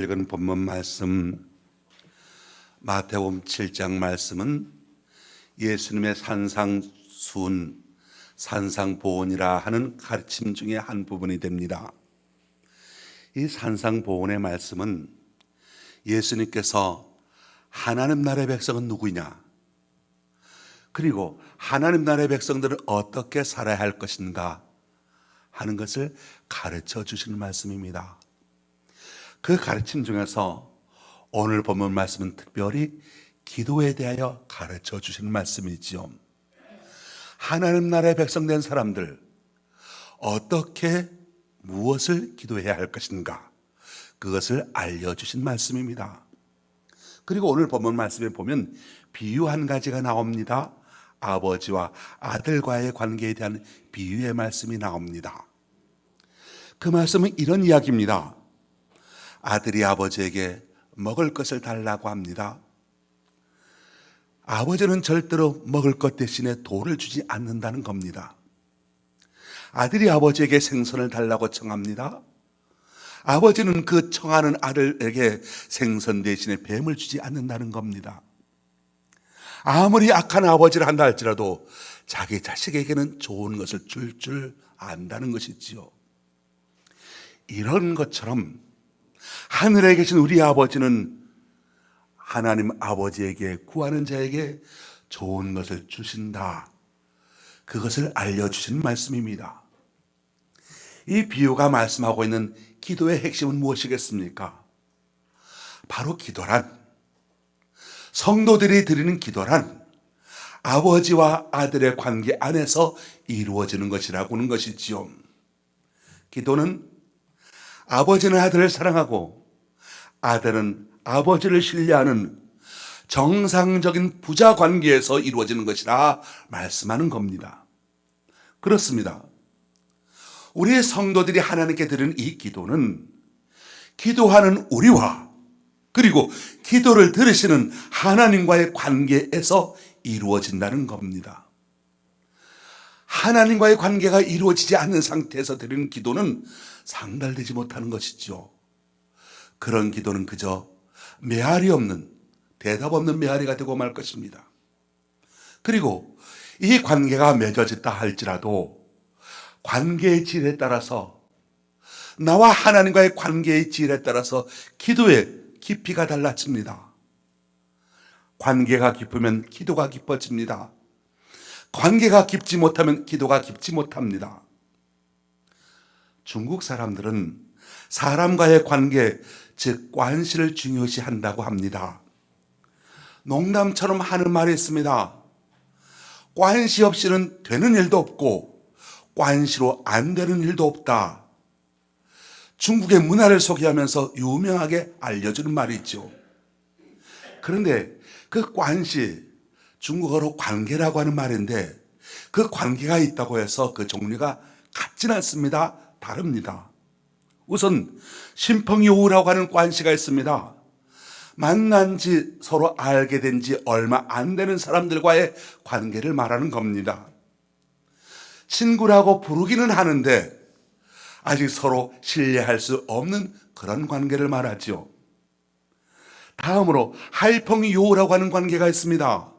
읽은 본문 말씀 마태복음 7장 말씀은 예수님의 산상수훈, 산상보훈이라 하는 가르침 중에 한 부분이 됩니다. 이 산상보훈의 말씀은 예수님께서 하나님 나라의 백성은 누구냐, 그리고 하나님 나라의 백성들은 어떻게 살아야 할 것인가 하는 것을 가르쳐 주시는 말씀입니다. 그 가르침 중에서 오늘 본문 말씀은 특별히 기도에 대하여 가르쳐 주시는 말씀이지요. 하나님 나라의 백성 된 사람들 어떻게 무엇을 기도해야 할 것인가, 그것을 알려주신 말씀입니다. 그리고 오늘 본문 말씀에 보면 비유 한 가지가 나옵니다. 아버지와 아들과의 관계에 대한 비유의 말씀이 나옵니다. 그 말씀은 이런 이야기입니다. 아들이 아버지에게 먹을 것을 달라고 합니다. 아버지는 절대로 먹을 것 대신에 돌을 주지 않는다는 겁니다. 아들이 아버지에게 생선을 달라고 청합니다. 아버지는 그 청하는 아들에게 생선 대신에 뱀을 주지 않는다는 겁니다. 아무리 악한 아버지를 한다 할지라도 자기 자식에게는 좋은 것을 줄 안다는 것이지요. 이런 것처럼 하늘에 계신 우리 아버지는 하나님 아버지에게, 구하는 자에게 좋은 것을 주신다, 그것을 알려주신 말씀입니다. 이 비유가 말씀하고 있는 기도의 핵심은 무엇이겠습니까? 바로 기도란, 성도들이 드리는 기도란 아버지와 아들의 관계 안에서 이루어지는 것이라고 하는 것이지요. 기도는 아버지는 아들을 사랑하고 아들은 아버지를 신뢰하는 정상적인 부자 관계에서 이루어지는 것이라 말씀하는 겁니다. 그렇습니다. 우리의 성도들이 하나님께 드리는 이 기도는 기도하는 우리와 그리고 기도를 들으시는 하나님과의 관계에서 이루어진다는 겁니다. 하나님과의 관계가 이루어지지 않는 상태에서 드리는 기도는 상달되지 못하는 것이죠. 그런 기도는 그저 메아리 없는, 대답 없는 메아리가 되고 말 것입니다. 그리고 이 관계가 맺어졌다 할지라도 관계의 질에 따라서, 나와 하나님과의 관계의 질에 따라서 기도의 깊이가 달라집니다. 관계가 깊으면 기도가 깊어집니다. 관계가 깊지 못하면 기도가 깊지 못합니다. 중국 사람들은 사람과의 관계, 즉 관시를 중요시 한다고 합니다. 농담처럼 하는 말이 있습니다. 관시 없이는 되는 일도 없고 관시로 안 되는 일도 없다. 중국의 문화를 소개하면서 유명하게 알려주는 말이 있죠. 그런데 그 관시, 중국어로 관계라고 하는 말인데 그 관계가 있다고 해서 그 종류가 같지는 않습니다. 다릅니다. 우선 신펑요우라고 하는 관시가 있습니다. 만난 지, 서로 알게 된 지 얼마 안 되는 사람들과의 관계를 말하는 겁니다. 친구라고 부르기는 하는데 아직 서로 신뢰할 수 없는 그런 관계를 말하죠. 다음으로 하이펑요우라고 하는 관계가 있습니다.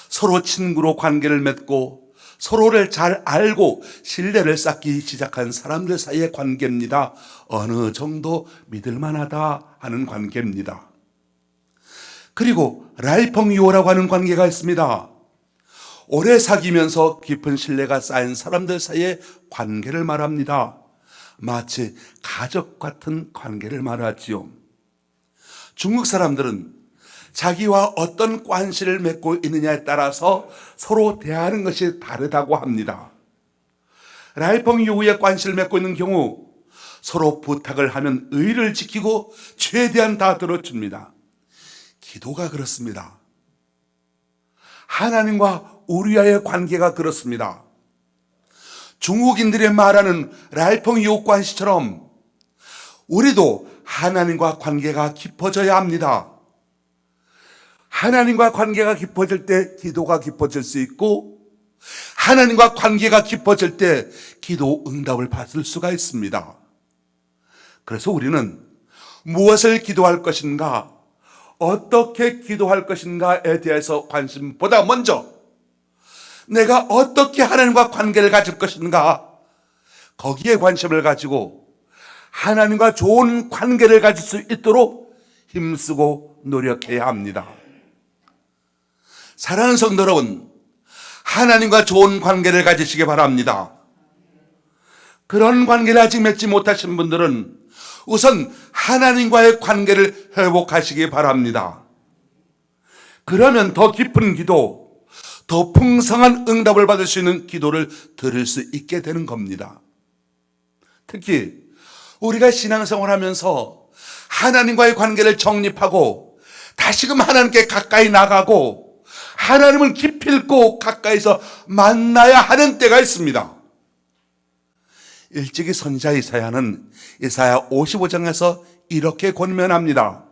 서로 친구로 관계를 맺고 서로를 잘 알고 신뢰를 쌓기 시작한 사람들 사이의 관계입니다. 어느 정도 믿을만하다 하는 관계입니다. 그리고 라이펑요라고 하는 관계가 있습니다. 오래 사귀면서 깊은 신뢰가 쌓인 사람들 사이의 관계를 말합니다. 마치 가족 같은 관계를 말하지요. 중국 사람들은 자기와 어떤 관시를 맺고 있느냐에 따라서 서로 대하는 것이 다르다고 합니다. 라이펑요우의 관시를 맺고 있는 경우 서로 부탁을 하면 의를 지키고 최대한 다 들어줍니다. 기도가 그렇습니다. 하나님과 우리와의 관계가 그렇습니다. 중국인들이 말하는 라이펑요우 관시처럼 우리도 하나님과 관계가 깊어져야 합니다. 하나님과 관계가 깊어질 때 기도가 깊어질 수 있고 하나님과 관계가 깊어질 때 기도 응답을 받을 수가 있습니다. 그래서 우리는 무엇을 기도할 것인가, 어떻게 기도할 것인가에 대해서 관심보다 먼저 내가 어떻게 하나님과 관계를 가질 것인가, 거기에 관심을 가지고 하나님과 좋은 관계를 가질 수 있도록 힘쓰고 노력해야 합니다. 사랑하는 성도 여러분, 하나님과 좋은 관계를 가지시기 바랍니다. 그런 관계를 아직 맺지 못하신 분들은 우선 하나님과의 관계를 회복하시기 바랍니다. 그러면 더 깊은 기도, 더 풍성한 응답을 받을 수 있는 기도를 들을 수 있게 되는 겁니다. 특히 우리가 신앙생활을 하면서 하나님과의 관계를 정립하고 다시금 하나님께 가까이 나가고 하나님을 기필코 가까이서 만나야 하는 때가 있습니다. 일찍이 선지자 이사야는 이사야 55장에서 이렇게 권면합니다.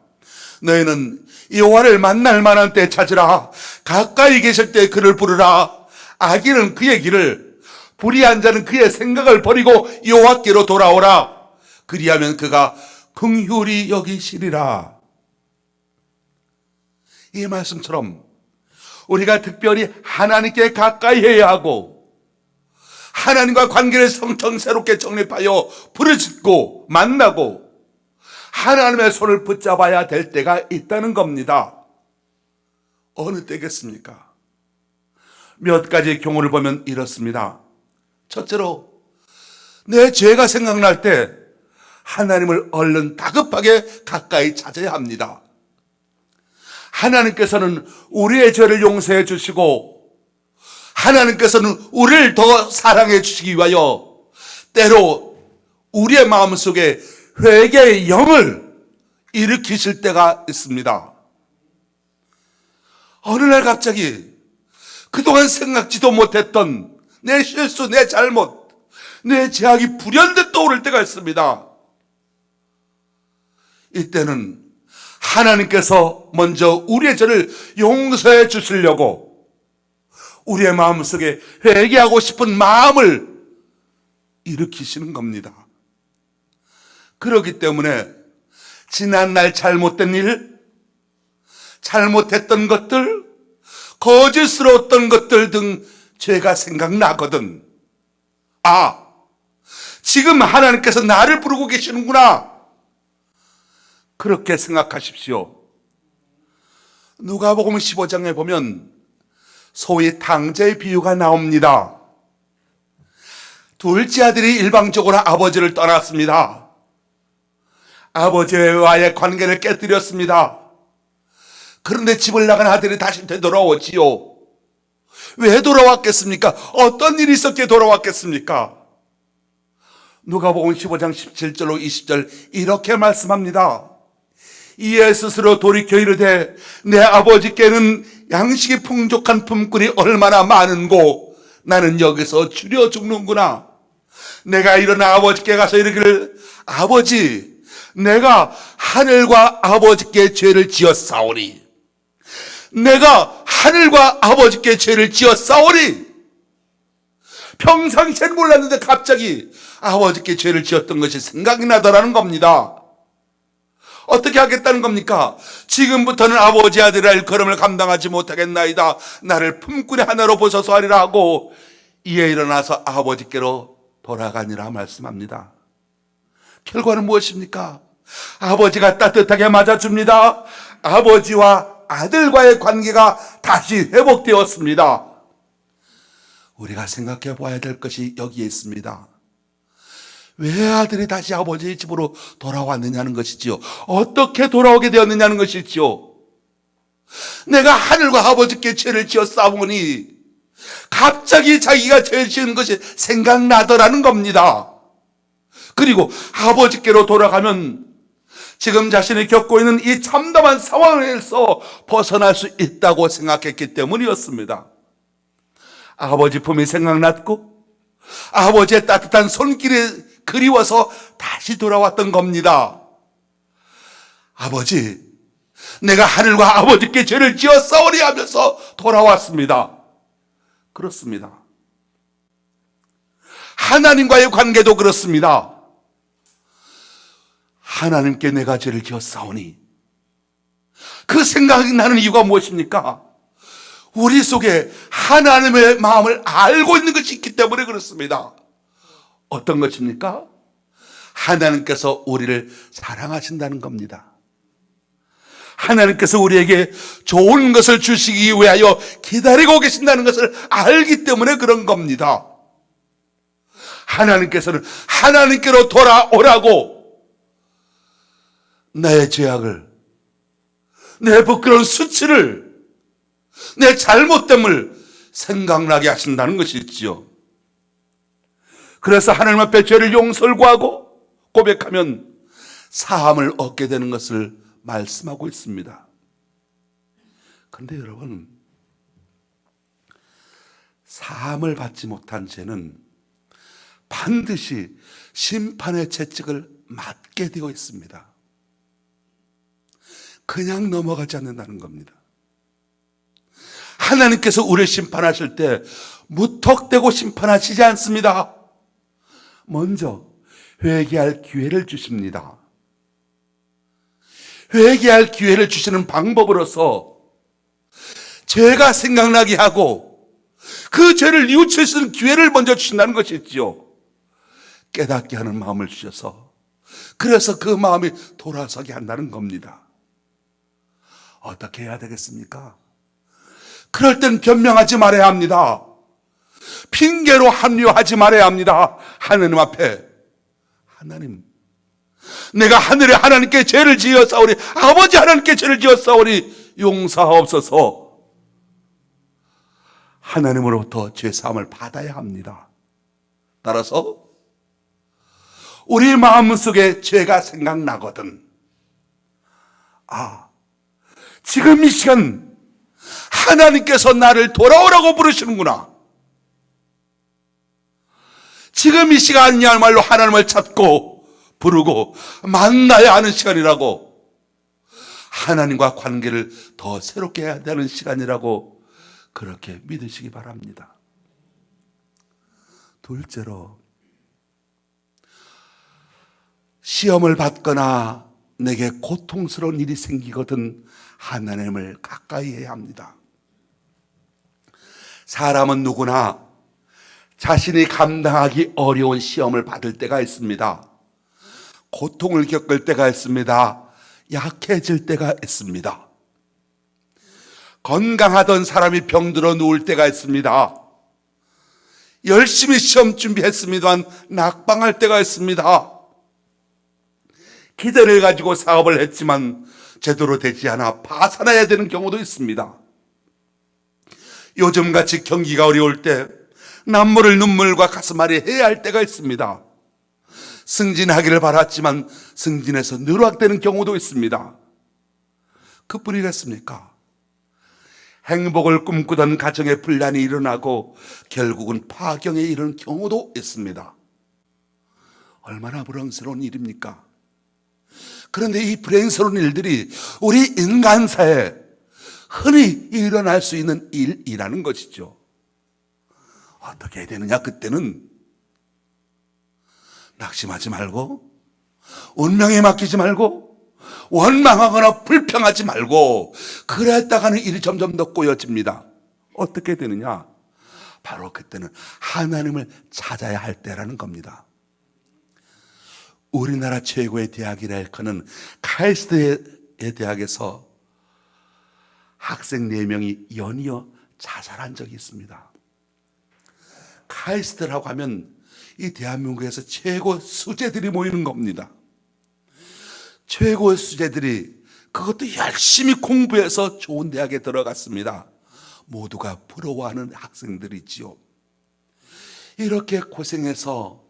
너희는 여호와를 만날 만한 때 찾으라. 가까이 계실 때 그를 부르라. 악인은 그의 길을, 불의한 자는 그의 생각을 버리고 여호와께로 돌아오라. 그리하면 그가 긍휼히 여기시리라. 이 말씀처럼 우리가 특별히 하나님께 가까이 해야 하고 하나님과 관계를 성청새롭게 정립하여 부르짖고 만나고 하나님의 손을 붙잡아야 될 때가 있다는 겁니다. 어느 때겠습니까? 몇 가지 경우를 보면 이렇습니다. 첫째로, 내 죄가 생각날 때 하나님을 얼른 다급하게 가까이 찾아야 합니다. 하나님께서는 우리의 죄를 용서해 주시고 하나님께서는 우리를 더 사랑해 주시기 위하여 때로 우리의 마음속에 회개의 영을 일으키실 때가 있습니다. 어느 날 갑자기 그동안 생각지도 못했던 내 실수, 내 잘못, 내 죄악이 불현듯 떠오를 때가 있습니다. 이때는 하나님께서 먼저 우리의 죄를 용서해 주시려고 우리의 마음속에 회개하고 싶은 마음을 일으키시는 겁니다. 그렇기 때문에 지난날 잘못된 일, 잘못했던 것들, 거짓스러웠던 것들 등 죄가 생각나거든. 아, 지금 하나님께서 나를 부르고 계시는구나. 그렇게 생각하십시오. 누가복음 15장에 보면 소위 탕자의 비유가 나옵니다. 둘째 아들이 일방적으로 아버지를 떠났습니다. 아버지와의 관계를 깨뜨렸습니다. 그런데 집을 나간 아들이 다시 되돌아오지요. 왜 돌아왔겠습니까? 어떤 일이 있었기에 돌아왔겠습니까? 누가복음 15장 17절로 20절 이렇게 말씀합니다. 이에 스스로 돌이켜 이르되 내 아버지께는 양식이 풍족한 품꾼이 얼마나 많은고 나는 여기서 줄여 죽는구나. 내가 일어나 아버지께 가서 이르기를 아버지, 내가 하늘과 아버지께 죄를 지었사오니, 내가 하늘과 아버지께 죄를 지었사오니. 평상시엔 몰랐는데 갑자기 아버지께 죄를 지었던 것이 생각이 나더라는 겁니다. 어떻게 하겠다는 겁니까? 지금부터는 아버지 아들이라 일컬음을 감당하지 못하겠나이다. 나를 품꾼의 하나로 보소서 하리라 하고 이에 일어나서 아버지께로 돌아가니라 말씀합니다. 결과는 무엇입니까? 아버지가 따뜻하게 맞아줍니다. 아버지와 아들과의 관계가 다시 회복되었습니다. 우리가 생각해 봐야 될 것이 여기에 있습니다. 왜 아들이 다시 아버지의 집으로 돌아왔느냐는 것이지요. 어떻게 돌아오게 되었느냐는 것이지요. 내가 하늘과 아버지께 죄를 지었사오니 갑자기 자기가 죄를 지은 것이 생각나더라는 겁니다. 그리고 아버지께로 돌아가면 지금 자신이 겪고 있는 이 참담한 상황에서 벗어날 수 있다고 생각했기 때문이었습니다. 아버지 품이 생각났고 아버지의 따뜻한 손길이 그리워서 다시 돌아왔던 겁니다. 아버지, 내가 하늘과 아버지께 죄를 지었사오니 하면서 돌아왔습니다. 그렇습니다. 하나님과의 관계도 그렇습니다. 하나님께 내가 죄를 지었사오니, 그 생각이 나는 이유가 무엇입니까? 우리 속에 하나님의 마음을 알고 있는 것이 있기 때문에 그렇습니다. 어떤 것입니까? 하나님께서 우리를 사랑하신다는 겁니다. 하나님께서 우리에게 좋은 것을 주시기 위하여 기다리고 계신다는 것을 알기 때문에 그런 겁니다. 하나님께서는 하나님께로 돌아오라고 내 죄악을, 내 부끄러운 수치를, 내 잘못됨을 생각나게 하신다는 것이지요. 그래서 하나님 앞에 죄를 용서를 구하고 고백하면 사함을 얻게 되는 것을 말씀하고 있습니다. 그런데 여러분, 사함을 받지 못한 죄는 반드시 심판의 채찍을 맞게 되어 있습니다. 그냥 넘어가지 않는다는 겁니다. 하나님께서 우리를 심판하실 때 무턱대고 심판하시지 않습니다. 먼저 회개할 기회를 주십니다. 회개할 기회를 주시는 방법으로서 죄가 생각나게 하고 그 죄를 뉘우칠 수 있는 기회를 먼저 주신다는 것이지요. 깨닫게 하는 마음을 주셔서, 그래서 그 마음이 돌아서게 한다는 겁니다. 어떻게 해야 되겠습니까? 그럴 땐 변명하지 말아야 합니다. 핑계로 합리화하지 말아야 합니다. 하나님 앞에, 하나님, 내가 하늘의 하나님께 죄를 지었사오니, 아버지 하나님께 죄를 지었사오니 용서하옵소서. 하나님으로부터 죄사함을 받아야 합니다. 따라서 우리 마음속에 죄가 생각나거든, 지금 이 시간 하나님께서 나를 돌아오라고 부르시는구나, 지금 이 시간이야말로 하나님을 찾고 부르고 만나야 하는 시간이라고, 하나님과 관계를 더 새롭게 해야 되는 시간이라고 그렇게 믿으시기 바랍니다. 둘째로, 시험을 받거나 내게 고통스러운 일이 생기거든 하나님을 가까이 해야 합니다. 사람은 누구나 자신이 감당하기 어려운 시험을 받을 때가 있습니다. 고통을 겪을 때가 있습니다. 약해질 때가 있습니다. 건강하던 사람이 병들어 누울 때가 있습니다. 열심히 시험 준비했습니다만 낙방할 때가 있습니다. 기대를 가지고 사업을 했지만 제대로 되지 않아 파산해야 되는 경우도 있습니다. 요즘같이 경기가 어려울 때 남모를 눈물과 가슴앓이 해야 할 때가 있습니다. 승진하기를 바랐지만 승진해서 누락되는 경우도 있습니다. 그뿐이겠습니까? 행복을 꿈꾸던 가정에 분란이 일어나고 결국은 파경에 이르는 경우도 있습니다. 얼마나 불행스러운 일입니까? 그런데 이 불행스러운 일들이 우리 인간사에 흔히 일어날 수 있는 일이라는 것이죠. 어떻게 해야 되느냐? 그때는 낙심하지 말고, 운명에 맡기지 말고, 원망하거나 불평하지 말고, 그랬다가는 일이 점점 더 꼬여집니다. 어떻게 되느냐? 바로 그때는 하나님을 찾아야 할 때라는 겁니다. 우리나라 최고의 대학이라 일컫는 카이스트의 대학에서 학생 4명이 연이어 자살한 적이 있습니다. 카이스트라고 하면 이 대한민국에서 최고 수재들이 모이는 겁니다. 최고의 수재들이, 그것도 열심히 공부해서 좋은 대학에 들어갔습니다. 모두가 부러워하는 학생들이지요. 이렇게 고생해서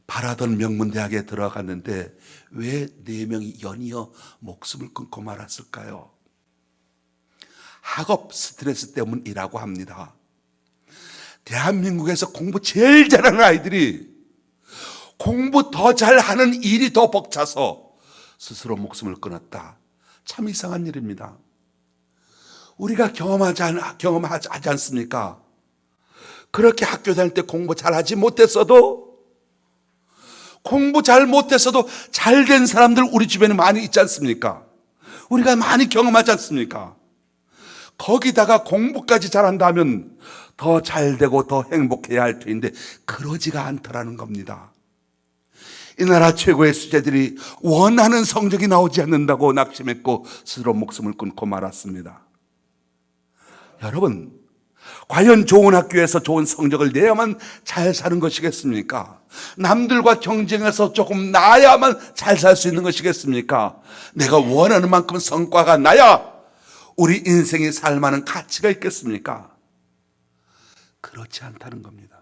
바라던 명문대학에 들어갔는데 왜 4명이 연이어 목숨을 끊고 말았을까요? 학업 스트레스 때문이라고 합니다. 대한민국에서 공부 제일 잘하는 아이들이 공부 더 잘하는 일이 더 벅차서 스스로 목숨을 끊었다. 참 이상한 일입니다. 우리가 경험하지 않습니까? 그렇게 학교 다닐 때 공부 잘하지 못했어도 공부 잘 못해서도 잘 된 사람들 우리 주변에 많이 있지 않습니까? 우리가 많이 경험하지 않습니까? 거기다가 공부까지 잘한다면 더 잘되고 더 행복해야 할 터인데 그러지가 않더라는 겁니다. 이 나라 최고의 수재들이 원하는 성적이 나오지 않는다고 낙심했고 스스로 목숨을 끊고 말았습니다. 여러분, 과연 좋은 학교에서 좋은 성적을 내야만 잘 사는 것이겠습니까? 남들과 경쟁해서 조금 나아야만 잘 살 수 있는 것이겠습니까? 내가 원하는 만큼 성과가 나야 우리 인생이 살만한 가치가 있겠습니까? 그렇지 않다는 겁니다.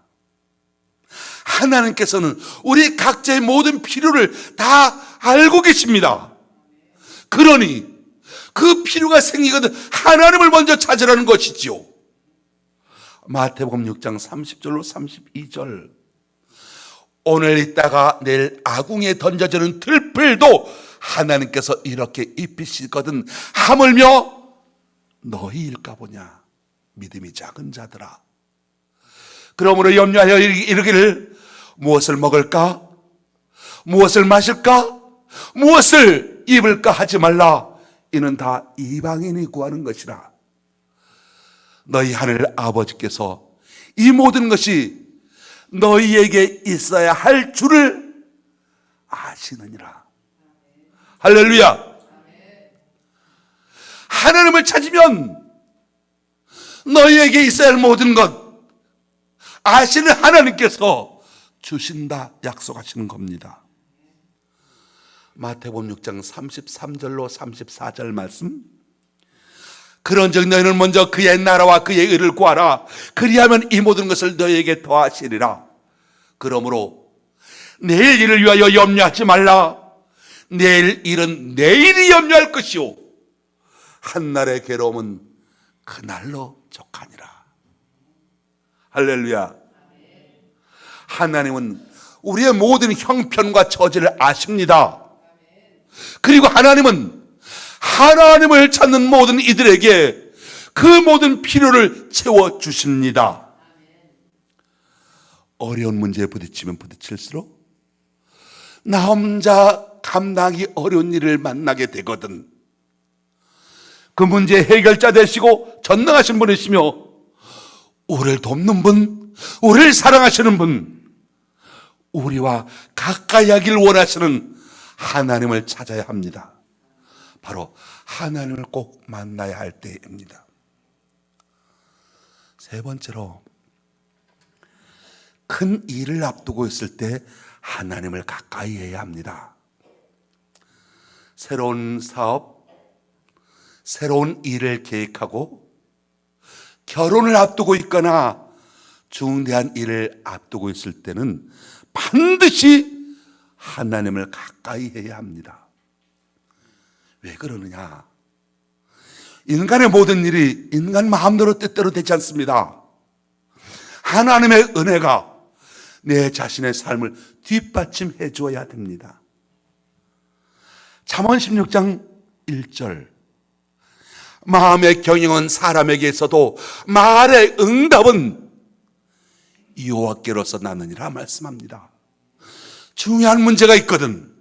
하나님께서는 우리 각자의 모든 필요를 다 알고 계십니다. 그러니 그 필요가 생기거든 하나님을 먼저 찾으라는 것이지요. 마태복음 6장 30절로 32절. 오늘 있다가 내일 아궁이에 던져지는 들풀도 하나님께서 이렇게 입히시거든 하물며 너희일까 보냐, 믿음이 작은 자들아. 그러므로 염려하여 이르기를 무엇을 먹을까, 무엇을 마실까, 무엇을 입을까 하지 말라. 이는 다 이방인이 구하는 것이라. 너희 하늘 아버지께서 이 모든 것이 너희에게 있어야 할 줄을 아시느니라. 할렐루야. 하나님을 찾으면 너희에게 있어야 할 모든 것 아시는 하나님께서 주신다 약속하시는 겁니다. 마태복음 6장 33절로 34절 말씀. 그런즉 너희는 먼저 그의 나라와 그의 의를 구하라. 그리하면 이 모든 것을 너희에게 더하시리라. 그러므로 내일 일을 위하여 염려하지 말라. 내일 일은 내일이 염려할 것이요 한날의 괴로움은 그날로 족하니라. 할렐루야. 하나님은 우리의 모든 형편과 처지를 아십니다. 그리고 하나님은 하나님을 찾는 모든 이들에게 그 모든 필요를 채워주십니다. 어려운 문제에 부딪히면 부딪힐수록 나 혼자 감당하기 어려운 일을 만나게 되거든. 그 문제의 해결자 되시고 전능하신 분이시며 우리를 돕는 분, 우리를 사랑하시는 분, 우리와 가까이 하길 원하시는 하나님을 찾아야 합니다. 바로 하나님을 꼭 만나야 할 때입니다. 세 번째로, 큰 일을 앞두고 있을 때 하나님을 가까이 해야 합니다. 새로운 사업, 새로운 일을 계획하고 결혼을 앞두고 있거나 중대한 일을 앞두고 있을 때는 반드시 하나님을 가까이 해야 합니다. 왜 그러느냐? 인간의 모든 일이 인간 마음대로 뜻대로 되지 않습니다. 하나님의 은혜가 내 자신의 삶을 뒷받침해 주어야 됩니다. 잠언 16장 1절. 마음의 경영은 사람에게 있어도 말의 응답은 여호와께로서 나느니라 말씀합니다. 중요한 문제가 있거든.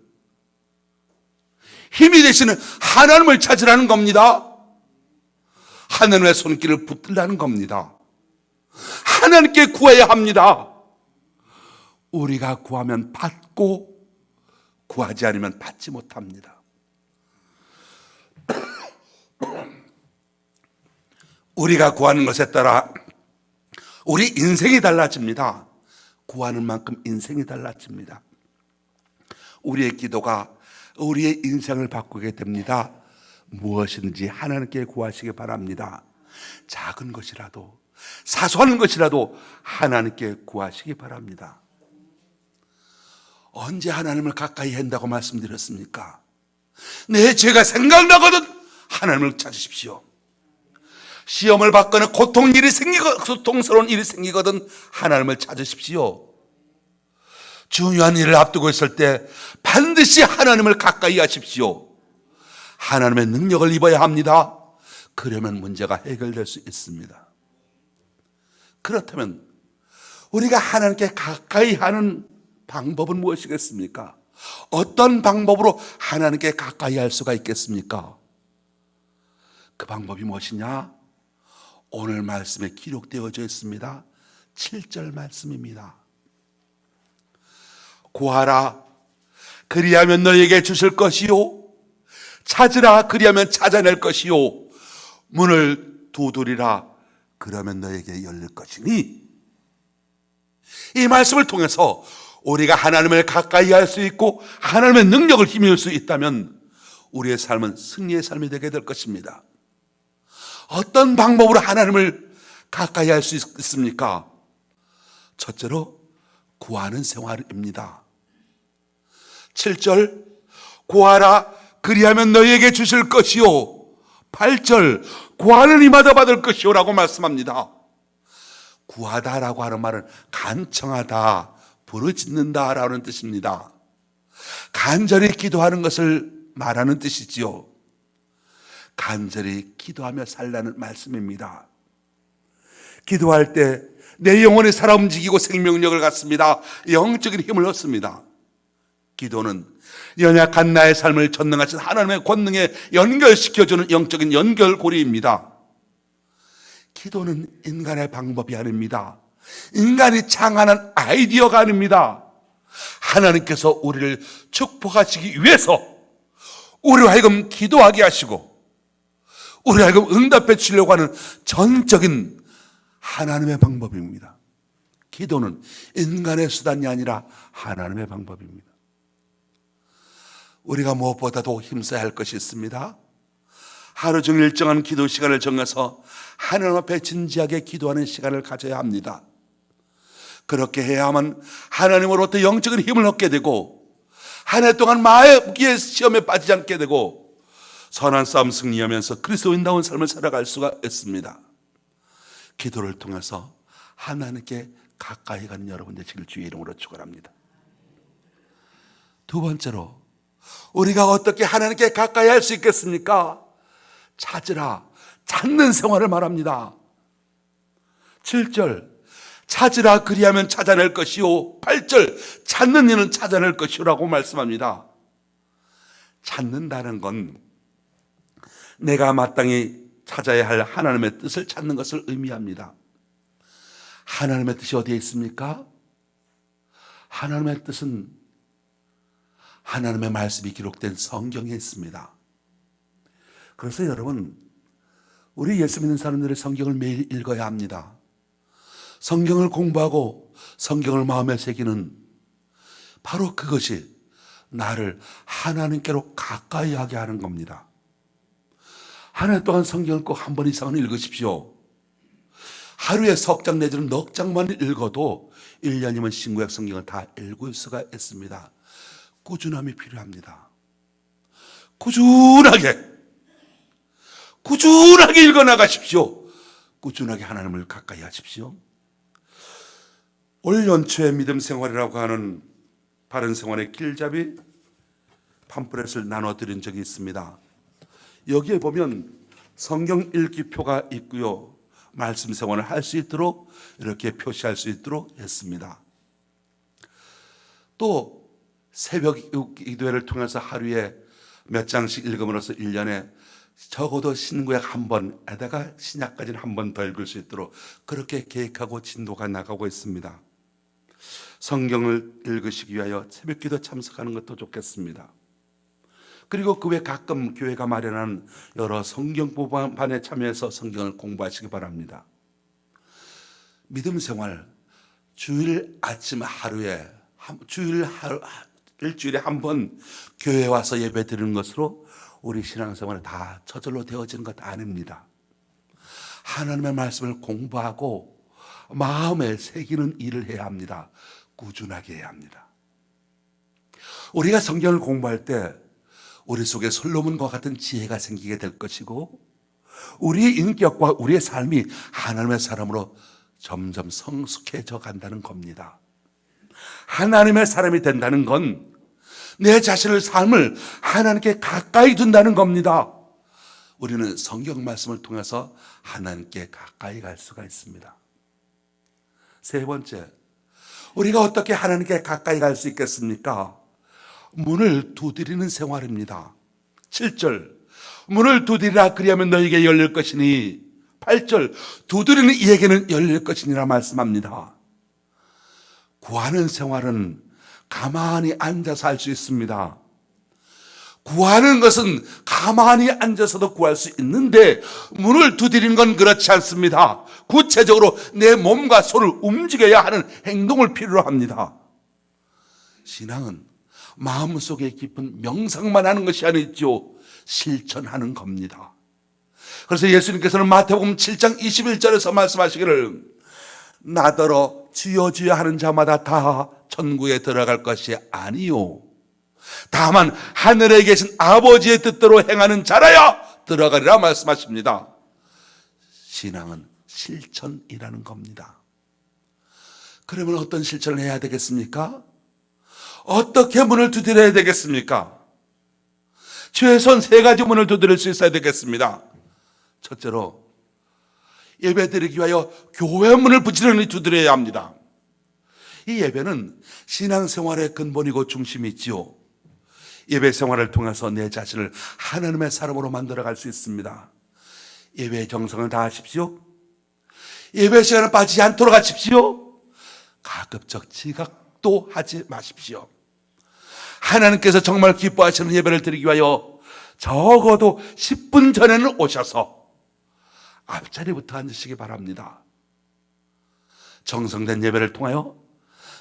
힘이 되시는 하나님을 찾으라는 겁니다. 하나님의 손길을 붙들라는 겁니다. 하나님께 구해야 합니다. 우리가 구하면 받고 구하지 않으면 받지 못합니다. 우리가 구하는 것에 따라 우리 인생이 달라집니다. 구하는 만큼 인생이 달라집니다. 우리의 기도가 우리의 인생을 바꾸게 됩니다. 무엇이든지 하나님께 구하시기 바랍니다. 작은 것이라도 사소한 것이라도 하나님께 구하시기 바랍니다. 언제 하나님을 가까이 한다고 말씀드렸습니까? 내 죄가 생각나거든 하나님을 찾으십시오. 시험을 받거나 고통스러운 일이 생기거든 하나님을 찾으십시오. 중요한 일을 앞두고 있을 때 반드시 하나님을 가까이 하십시오. 하나님의 능력을 입어야 합니다. 그러면 문제가 해결될 수 있습니다. 그렇다면 우리가 하나님께 가까이 하는 방법은 무엇이겠습니까? 어떤 방법으로 하나님께 가까이 할 수가 있겠습니까? 그 방법이 무엇이냐? 오늘 말씀에 기록되어져 있습니다. 7절 말씀입니다. 구하라, 그리하면 너에게 주실 것이요, 찾으라, 그리하면 찾아낼 것이요, 문을 두드리라, 그러면 너에게 열릴 것이니. 이 말씀을 통해서 우리가 하나님을 가까이 할 수 있고 하나님의 능력을 힘입을 수 있다면 우리의 삶은 승리의 삶이 되게 될 것입니다. 어떤 방법으로 하나님을 가까이 할 수 있습니까? 첫째로 구하는 생활입니다. 7절, 구하라, 그리하면 너희에게 주실 것이요. 8절, 구하는 이마다 받을 것이요 라고 말씀합니다. 구하다라고 하는 말은 간청하다, 부르짖는다 라는 뜻입니다. 간절히 기도하는 것을 말하는 뜻이지요. 간절히 기도하며 살라는 말씀입니다. 기도할 때 내 영혼이 살아 움직이고 생명력을 갖습니다. 영적인 힘을 얻습니다. 기도는 연약한 나의 삶을 전능하신 하나님의 권능에 연결시켜주는 영적인 연결고리입니다. 기도는 인간의 방법이 아닙니다. 인간이 창안한 아이디어가 아닙니다. 하나님께서 우리를 축복하시기 위해서 우리로 하여금 기도하게 하시고 우리로 하여금 응답해 주려고 하는 전적인 하나님의 방법입니다. 기도는 인간의 수단이 아니라 하나님의 방법입니다. 우리가 무엇보다도 힘써야 할 것이 있습니다. 하루 종일 일정한 기도 시간을 정해서 하나님 앞에 진지하게 기도하는 시간을 가져야 합니다. 그렇게 해야만 하나님으로부터 영적인 힘을 얻게 되고 한 해 동안 마귀의 시험에 빠지지 않게 되고 선한 싸움 승리하면서 그리스도인다운 삶을 살아갈 수가 있습니다. 기도를 통해서 하나님께 가까이 가는 여러분 되시길 주의 이름으로 축원합니다. 두 번째로 우리가 어떻게 하나님께 가까이 할 수 있겠습니까? 찾으라, 찾는 생활을 말합니다. 7절, 찾으라, 그리하면 찾아낼 것이요. 8절, 찾는 이는 찾아낼 것이요 라고 말씀합니다. 찾는다는 건 내가 마땅히 찾아야 할 하나님의 뜻을 찾는 것을 의미합니다. 하나님의 뜻이 어디에 있습니까? 하나님의 뜻은 하나님의 말씀이 기록된 성경에 있습니다. 그래서 여러분, 우리 예수 믿는 사람들의 성경을 매일 읽어야 합니다. 성경을 공부하고 성경을 마음에 새기는 바로 그것이 나를 하나님께로 가까이 하게 하는 겁니다. 한 해 동안 성경을 꼭 한 번 이상은 읽으십시오. 하루에 석 장 내지는 넉 장만 읽어도 1년이면 신구약 성경을 다 읽을 수가 있습니다. 꾸준함이 필요합니다. 꾸준하게 읽어나가십시오. 꾸준하게 하나님을 가까이 하십시오. 올 연초에 믿음 생활이라고 하는 바른 생활의 길잡이 팜플렛을 나눠드린 적이 있습니다. 여기에 보면 성경 읽기표가 있고요. 말씀 생활을 할 수 있도록 이렇게 표시할 수 있도록 했습니다. 또 새벽 기도회를 통해서 하루에 몇 장씩 읽음으로써 1년에 적어도 신구약 한 번에다가 신약까지는 한 번 더 읽을 수 있도록 그렇게 계획하고 진도가 나가고 있습니다. 성경을 읽으시기 위하여 새벽 기도 참석하는 것도 좋겠습니다. 그리고 그 외 가끔 교회가 마련한 여러 성경 공부반에 참여해서 성경을 공부하시기 바랍니다. 믿음 생활, 주일 아침 하루에 일주일에 한 번 교회 와서 예배 드리는 것으로 우리 신앙생활은 다 저절로 되어지는 것 아닙니다. 하나님의 말씀을 공부하고 마음에 새기는 일을 해야 합니다. 꾸준하게 해야 합니다. 우리가 성경을 공부할 때 우리 속에 솔로몬과 같은 지혜가 생기게 될 것이고 우리의 인격과 우리의 삶이 하나님의 사람으로 점점 성숙해져 간다는 겁니다. 하나님의 사람이 된다는 건 내 자신의 삶을 하나님께 가까이 둔다는 겁니다. 우리는 성경 말씀을 통해서 하나님께 가까이 갈 수가 있습니다. 세 번째, 우리가 어떻게 하나님께 가까이 갈 수 있겠습니까? 문을 두드리는 생활입니다. 7절, 문을 두드리라 그리하면 너에게 열릴 것이니, 8절, 두드리는 이에게는 열릴 것이니라 말씀합니다. 구하는 생활은 가만히 앉아서 할 수 있습니다. 구하는 것은 가만히 앉아서도 구할 수 있는데, 문을 두드리는 건 그렇지 않습니다. 구체적으로 내 몸과 손을 움직여야 하는 행동을 필요로 합니다. 신앙은 마음속에 깊은 명상만 하는 것이 아니죠. 실천하는 겁니다. 그래서 예수님께서는 마태복음 7장 21절에서 말씀하시기를, 나더러 주여 주여 하는 자마다 다 천국에 들어갈 것이 아니요, 다만 하늘에 계신 아버지의 뜻대로 행하는 자라야 들어가리라 말씀하십니다. 신앙은 실천이라는 겁니다. 그러면 어떤 실천을 해야 되겠습니까? 어떻게 문을 두드려야 되겠습니까? 최소한 3가지 문을 두드릴 수 있어야 되겠습니다. 첫째로, 예배드리기 위하여 교회 문을 부지런히 두드려야 합니다. 이 예배는 신앙생활의 근본이고 중심이 있지요. 예배 생활을 통해서 내 자신을 하나님의 사람으로 만들어갈 수 있습니다. 예배의 정성을 다하십시오. 예배 시간에 빠지지 않도록 하십시오. 가급적 지각도 하지 마십시오. 하나님께서 정말 기뻐하시는 예배를 드리기 위하여 적어도 10분 전에는 오셔서 앞자리부터 앉으시기 바랍니다. 정성된 예배를 통하여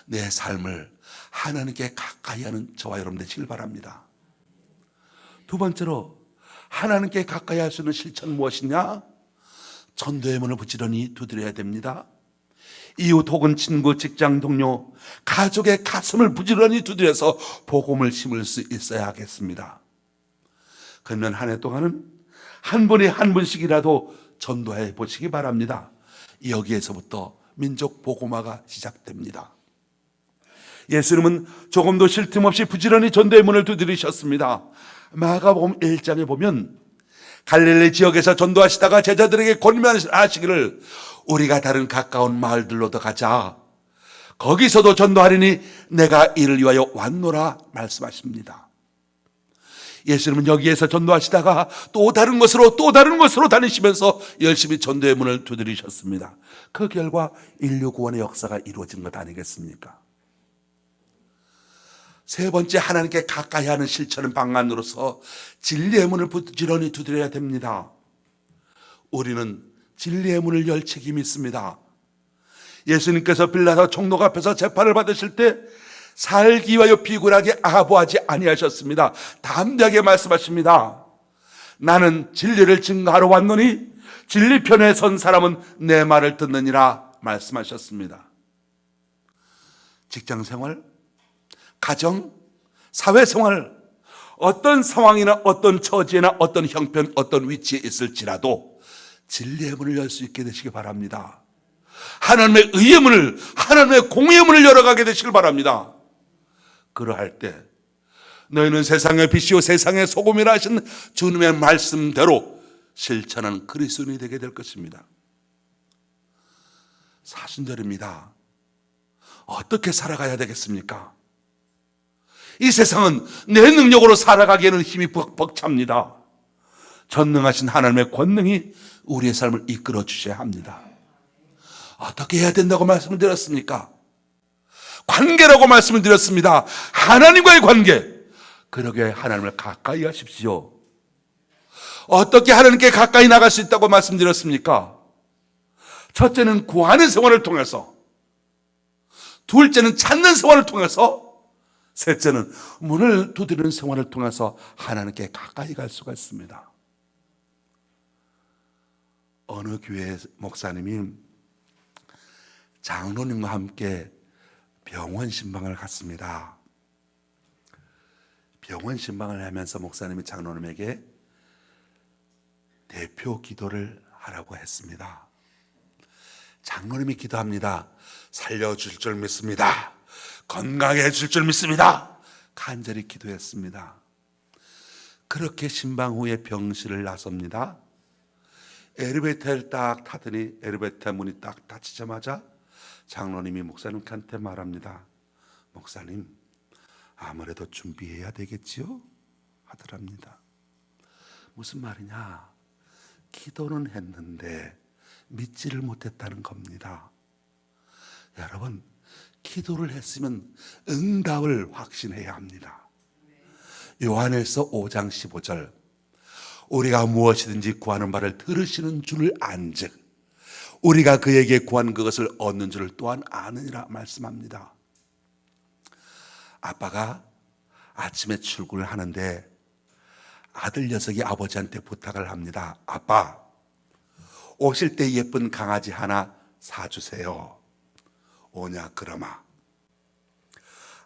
내 삶을 하나님께 가까이 하는 저와 여러분 되시길 바랍니다. 두 번째로, 하나님께 가까이 할 수 있는 실천은 무엇이냐? 전도의 문을 부지런히 두드려야 됩니다. 이웃 혹은 친구, 직장 동료, 가족의 가슴을 부지런히 두드려서 복음을 심을 수 있어야 하겠습니다. 그러면 한 해 동안은 한 분이 한 분씩이라도 전도해 보시기 바랍니다. 여기에서부터 민족 복음화가 시작됩니다. 예수님은 조금도 쉴 틈 없이 부지런히 전도의 문을 두드리셨습니다. 마가복음 1장에 보면 갈릴리 지역에서 전도하시다가 제자들에게 권면하시기를, 우리가 다른 가까운 마을들로도 가자. 거기서도 전도하리니 내가 이를 위하여 왔노라 말씀하십니다. 예수님은 여기에서 전도하시다가 또 다른 곳으로 다니시면서 열심히 전도의 문을 두드리셨습니다. 그 결과 인류 구원의 역사가 이루어진 것 아니겠습니까? 세 번째, 하나님께 가까이 하는 실천은 방안으로서 진리의 문을 부지런히 두드려야 됩니다. 우리는 진리의 문을 열 책임이 있습니다. 예수님께서 빌라도 총독 앞에서 재판을 받으실 때 살기 위하여 비굴하게 아부하지 아니하셨습니다. 담대하게 말씀하십니다. 나는 진리를 증거하러 왔노니 진리편에 선 사람은 내 말을 듣느니라 말씀하셨습니다. 직장생활, 가정, 사회생활, 어떤 상황이나 어떤 처지나 어떤 형편, 어떤 위치에 있을지라도 진리의 문을 열 수 있게 되시기 바랍니다. 하나님의 의의 문을, 하나님의 공의의 문을 열어가게 되시길 바랍니다. 그러할 때 너희는 세상의 빛이요 세상의 소금이라 하신 주님의 말씀대로 실천하는 그리스도인이 되게 될 것입니다. 사순절입니다. 어떻게 살아가야 되겠습니까? 이 세상은 내 능력으로 살아가기에는 힘이 벅찹니다. 전능하신 하나님의 권능이 우리의 삶을 이끌어 주셔야 합니다. 어떻게 해야 된다고 말씀을 드렸습니까? 관계라고 말씀을 드렸습니다. 하나님과의 관계. 그러게 하나님을 가까이 하십시오. 어떻게 하나님께 가까이 나갈 수 있다고 말씀드렸습니까? 첫째는 구하는 생활을 통해서, 둘째는 찾는 생활을 통해서, 셋째는 문을 두드리는 생활을 통해서 하나님께 가까이 갈 수가 있습니다. 어느 교회 목사님이 장로님과 함께 병원 신방을 갔습니다. 병원 신방을 하면서 목사님이 장로님에게 대표 기도를 하라고 했습니다. 장로님이 기도합니다. 살려줄 줄 믿습니다. 건강하게 해줄 줄 믿습니다. 간절히 기도했습니다. 그렇게 신방 후에 병실을 나섭니다. 엘리베이터를 딱 타더니 엘리베이터 문이 딱 닫히자마자 장로님이 목사님한테 말합니다. 목사님, 아무래도 준비해야 되겠지요? 하더랍니다. 무슨 말이냐? 기도는 했는데 믿지를 못했다는 겁니다. 여러분, 기도를 했으면 응답을 확신해야 합니다. 요한일서 5장 15절, 우리가 무엇이든지 구하는 바를 들으시는 줄을 안즉 우리가 그에게 구한 그것을 얻는 줄을 또한 아느니라 말씀합니다. 아빠가 아침에 출근을 하는데 아들 녀석이 아버지한테 부탁을 합니다. 아빠, 오실 때 예쁜 강아지 하나 사주세요. 오냐 그러마.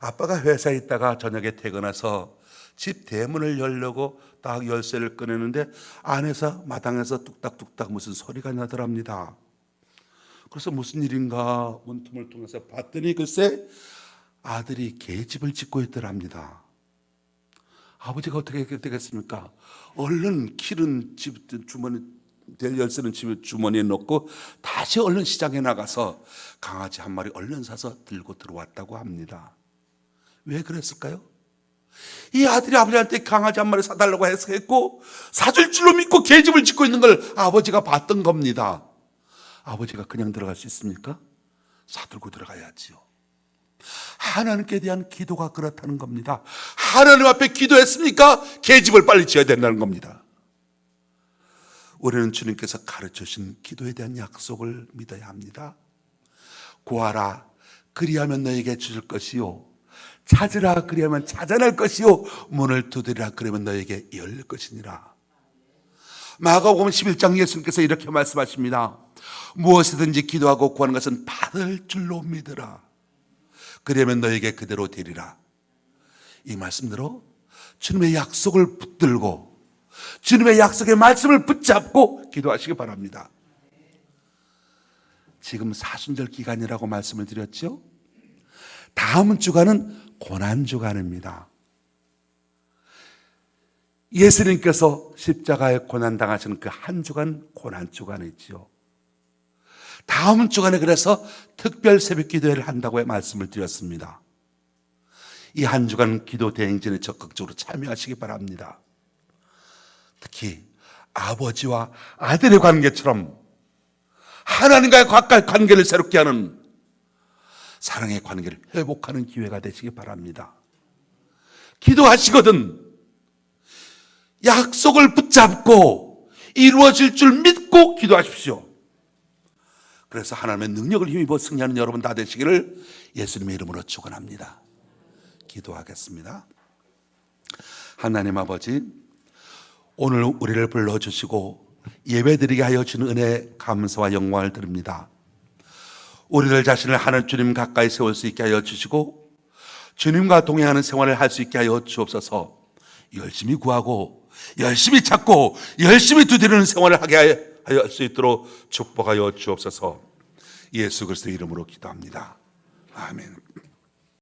아빠가 회사에 있다가 저녁에 퇴근해서 집 대문을 열려고 딱 열쇠를 꺼내는데 안에서 마당에서 뚝딱뚝딱 무슨 소리가 나더랍니다. 그래서 무슨 일인가 문틈을 통해서 봤더니 글쎄 아들이 계집을 짓고 있더랍니다. 아버지가 어떻게 되겠습니까? 얼른 키는 집 주머니 될 열쇠는 집 주머니에 넣고 다시 얼른 시장에 나가서 강아지 한 마리 얼른 사서 들고 들어왔다고 합니다. 왜 그랬을까요? 이 아들이 아버지한테 강아지 한 마리 사달라고 했고 사줄 줄로 믿고 계집을 짓고 있는 걸 아버지가 봤던 겁니다. 아버지가 그냥 들어갈 수 있습니까? 사들고 들어가야지요. 하나님께 대한 기도가 그렇다는 겁니다. 하나님 앞에 기도했습니까? 계집을 빨리 지어야 된다는 겁니다. 우리는 주님께서 가르쳐주신 기도에 대한 약속을 믿어야 합니다. 구하라 그리하면 너에게 주실 것이요, 찾으라 그리하면 찾아낼 것이요, 문을 두드리라 그러면 너에게 열릴 것이니라. 마가복음 11장 예수님께서 이렇게 말씀하십니다. 무엇이든지 기도하고 구하는 것은 받을 줄로 믿으라. 그러면 너에게 그대로 되리라. 이 말씀대로 주님의 약속을 붙들고 주님의 약속의 말씀을 붙잡고 기도하시기 바랍니다. 지금 사순절 기간이라고 말씀을 드렸죠. 다음 주간은 고난주간입니다. 예수님께서 십자가에 고난당하시는 그 한 주간 고난주간이지요. 다음 주간에 그래서 특별 새벽 기도회를 한다고 말씀을 드렸습니다. 이 한 주간 기도 대행진에 적극적으로 참여하시기 바랍니다. 특히 아버지와 아들의 관계처럼 하나님과의 가까이 관계를 새롭게 하는 사랑의 관계를 회복하는 기회가 되시기 바랍니다. 기도하시거든 약속을 붙잡고 이루어질 줄 믿고 기도하십시오. 그래서 하나님의 능력을 힘입어 승리하는 여러분 다 되시기를 예수님의 이름으로 축원합니다. 기도하겠습니다. 하나님 아버지, 오늘 우리를 불러주시고 예배드리게 하여 주는 은혜 감사와 영광을 드립니다. 우리들 자신을 하늘 주님 가까이 세울 수 있게 하여 주시고 주님과 동행하는 생활을 할 수 있게 하여 주옵소서. 열심히 구하고 열심히 찾고 열심히 두드리는 생활을 하게 할 수 있도록 축복하여 주옵소서. 예수 그리스도의 이름으로 기도합니다. 아멘.